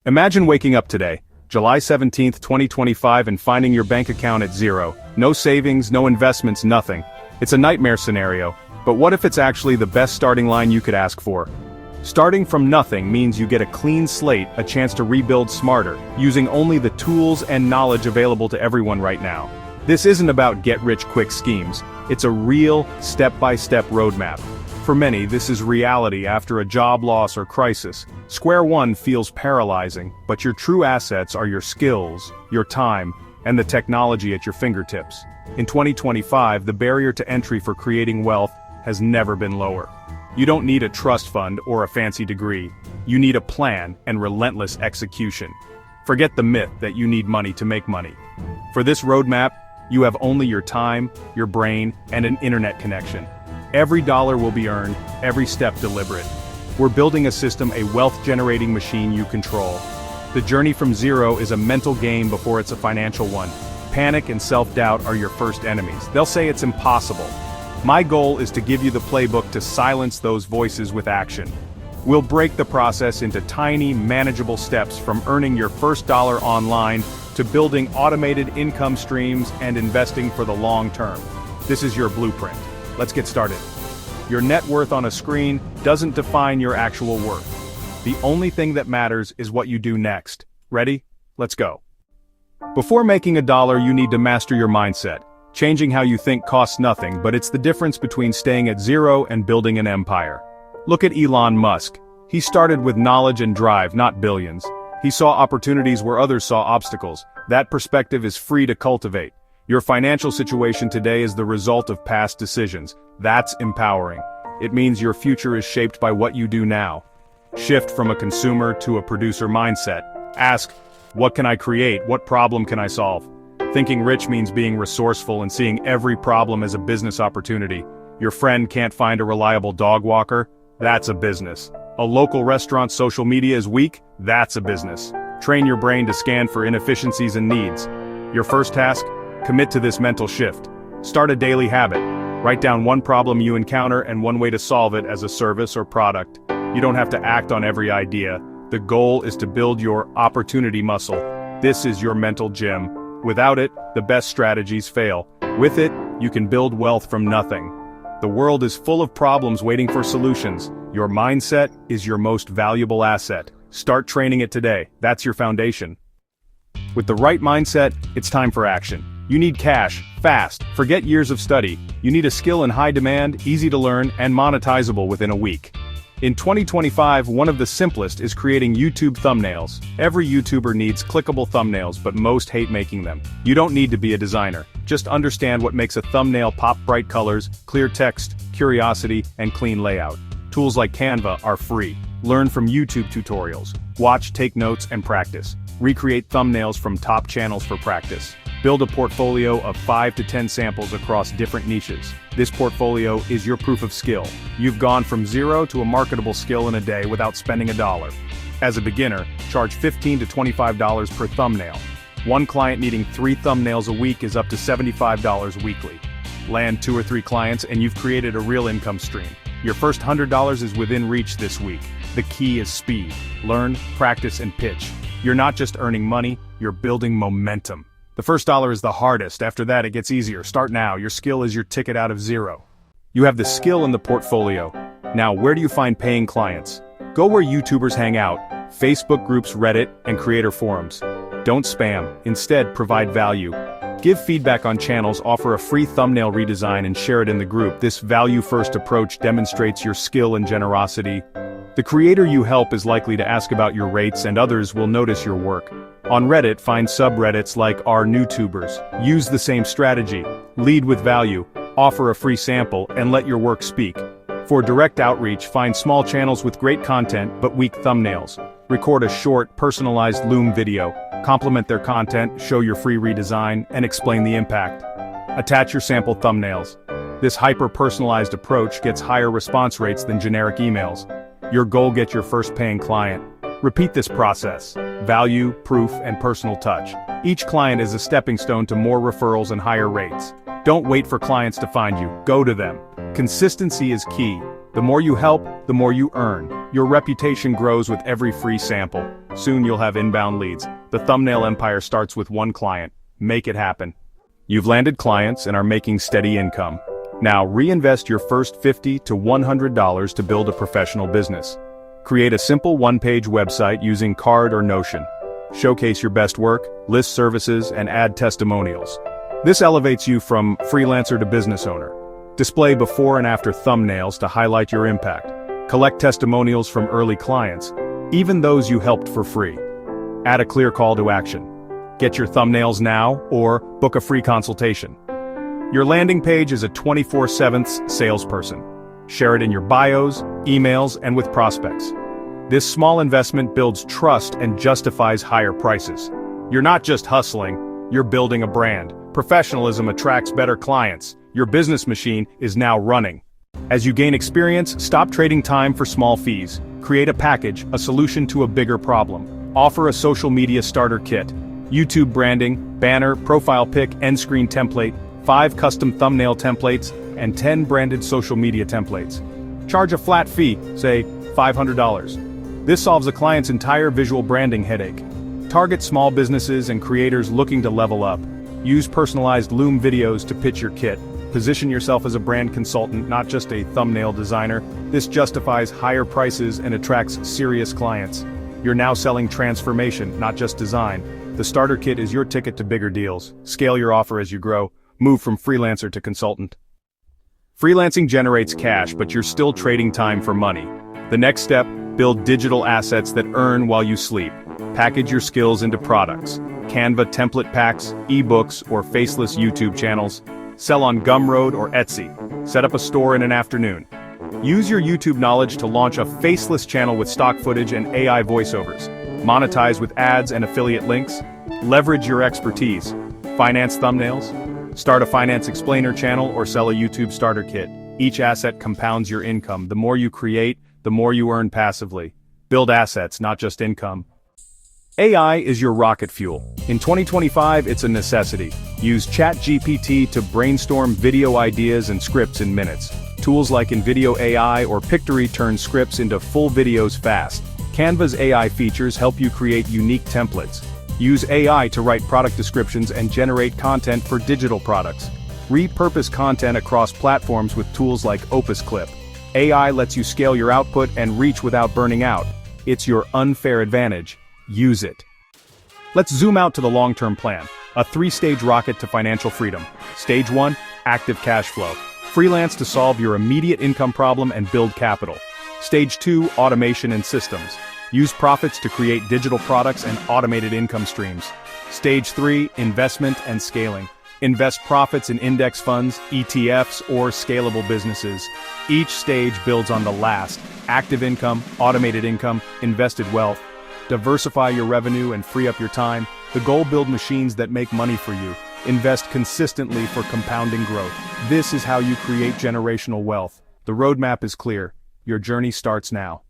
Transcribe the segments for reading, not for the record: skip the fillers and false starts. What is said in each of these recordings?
Imagine waking up today, July 17th, 2025 and finding your bank account at zero. No savings, no investments, nothing. It's a nightmare scenario, but what if it's actually the best starting line you could ask for? Starting from nothing means you get a clean slate, a chance to rebuild smarter, using only the tools and knowledge available to everyone right now. This isn't about get-rich-quick schemes, it's a real, step-by-step roadmap. For many, this is reality after a job loss or crisis. Square one feels paralyzing, but your true assets are your skills, your time, and the technology at your fingertips. In 2025, the barrier to entry for creating wealth has never been lower. You don't need a trust fund or a fancy degree. You need a plan and relentless execution. Forget the myth that you need money to make money. For this roadmap, you have only your time, your brain, and an internet connection. Every dollar will be earned, every step deliberate. We're building a system, a wealth-generating machine you control. The journey from zero is a mental game before it's a financial one. Panic and self-doubt are your first enemies. They'll say it's impossible. My goal is to give you the playbook to silence those voices with action. We'll break the process into tiny, manageable steps from earning your first dollar online to building automated income streams and investing for the long term. This is your blueprint. Let's get started. Your net worth on a screen doesn't define your actual worth. The only thing that matters is what you do next. Ready? Let's go. Before making a dollar, you need to master your mindset. Changing how you think costs nothing, but it's the difference between staying at zero and building an empire. Look at Elon Musk. He started with knowledge and drive, not billions. He saw opportunities where others saw obstacles. That perspective is free to cultivate. Your financial situation today is the result of past decisions. That's empowering. It means your future is shaped by what you do now. Shift from a consumer to a producer mindset. Ask, what can I create? What problem can I solve? Thinking rich means being resourceful and seeing every problem as a business opportunity. Your friend can't find a reliable dog walker? That's a business. A local restaurant's social media is weak? That's a business. Train your brain to scan for inefficiencies and needs. Your first task? Commit to this mental shift. Start a daily habit. Write down one problem you encounter and one way to solve it as a service or product. You don't have to act on every idea. The goal is to build your opportunity muscle. This is your mental gym. Without it, the best strategies fail. With it, you can build wealth from nothing. The world is full of problems waiting for solutions. Your mindset is your most valuable asset. Start training it today. That's your foundation. With the right mindset, it's time for action. You need cash, fast. Forget years of study. You need a skill in high demand, easy to learn, and monetizable within a week. In 2025, one of the simplest is creating YouTube thumbnails. Every YouTuber needs clickable thumbnails, but most hate making them. You don't need to be a designer. Just understand what makes a thumbnail pop: bright colors, clear text, curiosity, and clean layout. Tools like Canva are free. Learn from YouTube tutorials. Watch, take notes, and practice. Recreate thumbnails from top channels for practice. Build a portfolio of 5 to 10 samples across different niches. This portfolio is your proof of skill. You've gone from zero to a marketable skill in a day without spending a dollar. As a beginner, charge $15 to $25 per thumbnail. One client needing 3 thumbnails a week is up to $75 weekly. Land 2 or 3 clients and you've created a real income stream. Your first $100 is within reach this week. The key is speed. Learn, practice, and pitch. You're not just earning money, you're building momentum. The first dollar is the hardest. After that, it gets easier. Start now. Your skill is your ticket out of zero. You have the skill in the portfolio. Now, where do you find paying clients? Go where YouTubers hang out: Facebook groups, Reddit, and creator forums. Don't spam. Instead, provide value. Give feedback on channels, offer a free thumbnail redesign, and share it in the group. This value-first approach demonstrates your skill and generosity. The creator you help is likely to ask about your rates, and others will notice your work. On Reddit, find subreddits like Our New Tubers. Use the same strategy. Lead with value, offer a free sample, and let your work speak. For direct outreach, find small channels with great content but weak thumbnails. Record a short, personalized Loom video. Complement their content, show your free redesign, and explain the impact. Attach your sample thumbnails. This hyper-personalized approach gets higher response rates than generic emails. Your goal: get your first paying client. Repeat this process. Value, proof, and personal touch. Each client is a stepping stone to more referrals and higher rates. Don't wait for clients to find you. Go to them. Consistency is key. The more you help, the more you earn. Your reputation grows with every free sample. Soon you'll have inbound leads. The thumbnail empire starts with one client. Make it happen. You've landed clients and are making steady income. Now reinvest your first $50 to $100 to build a professional business. Create a simple one-page website using Card or Notion. Showcase your best work, list services, and add testimonials. This elevates you from freelancer to business owner. Display before and after thumbnails to highlight your impact. Collect testimonials from early clients, even those you helped for free. Add a clear call to action. Get your thumbnails now, or book a free consultation. Your landing page is a 24/7 salesperson. Share it in your bios, emails, and with prospects. This small investment builds trust and justifies higher prices. You're not just hustling, you're building a brand. Professionalism attracts better clients. Your business machine is now running. As you gain experience, stop trading time for small fees. Create a package, a solution to a bigger problem. Offer a social media starter kit. YouTube branding, banner, profile pic, end screen template, 5 custom thumbnail templates, and 10 branded social media templates. Charge a flat fee, say $500. This solves a client's entire visual branding headache. Target small businesses and creators looking to level up. Use personalized Loom videos to pitch your kit. Position yourself as a brand consultant, not just a thumbnail designer. This justifies higher prices and attracts serious clients. You're now selling transformation, not just design. The starter kit is your ticket to bigger deals. Scale your offer as you grow. Move from freelancer to consultant. Freelancing generates cash, but you're still trading time for money. The next step, build digital assets that earn while you sleep. Package your skills into products. Canva template packs, ebooks, or Faceless YouTube channels. Sell on Gumroad or Etsy. Set up a store in an afternoon. Use your YouTube knowledge to launch a Faceless channel with stock footage and AI voiceovers. Monetize with ads and affiliate links. Leverage your expertise. Finance thumbnails. Start a finance explainer channel or sell a YouTube starter kit. Each asset compounds your income. The more you create, the more you earn passively. Build assets, not just income. AI is your rocket fuel. In 2025, it's a necessity. Use ChatGPT to brainstorm video ideas and scripts in minutes. Tools like InVideo AI or Pictory turn scripts into full videos fast. Canva's AI features help you create unique templates. Use AI to write product descriptions and generate content for digital products. Repurpose content across platforms with tools like Opus Clip. AI lets you scale your output and reach without burning out. It's your unfair advantage. Use it. Let's zoom out to the long-term plan. A 3-stage rocket to financial freedom. Stage 1, active cash flow. Freelance to solve your immediate income problem and build capital. Stage 2, automation and systems. Use profits to create digital products and automated income streams. Stage 3, investment and scaling. Invest profits in index funds, ETFs, or scalable businesses. Each stage builds on the last. Active income, automated income, invested wealth. Diversify your revenue and free up your time. The goal: build machines that make money for you. Invest consistently for compounding growth. This is how you create generational wealth. The roadmap is clear. Your journey starts now.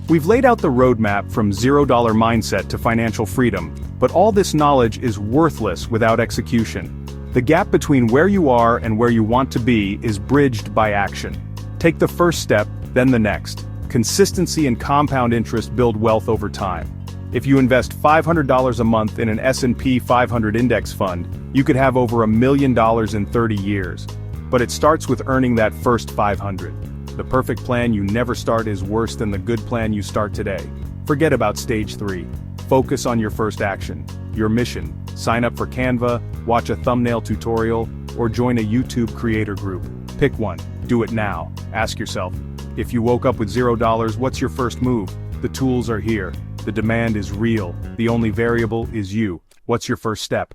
We've laid out the roadmap from $0 mindset to financial freedom, but all this knowledge is worthless without execution. The gap between where you are and where you want to be is bridged by action. Take the first step, then the next. Consistency and compound interest build wealth over time. If you invest $500 a month in an S&P 500 index fund, you could have over $1 million in 30 years. But it starts with earning that first $500. The perfect plan you never start is worse than the good plan you start today. Forget about stage 3. Focus on your first action, your mission. Sign up for Canva, watch a thumbnail tutorial, or join a YouTube creator group. Pick one. Do it now. Ask yourself, if you woke up with $0, what's your first move? The tools are here. The demand is real. The only variable is you. What's your first step?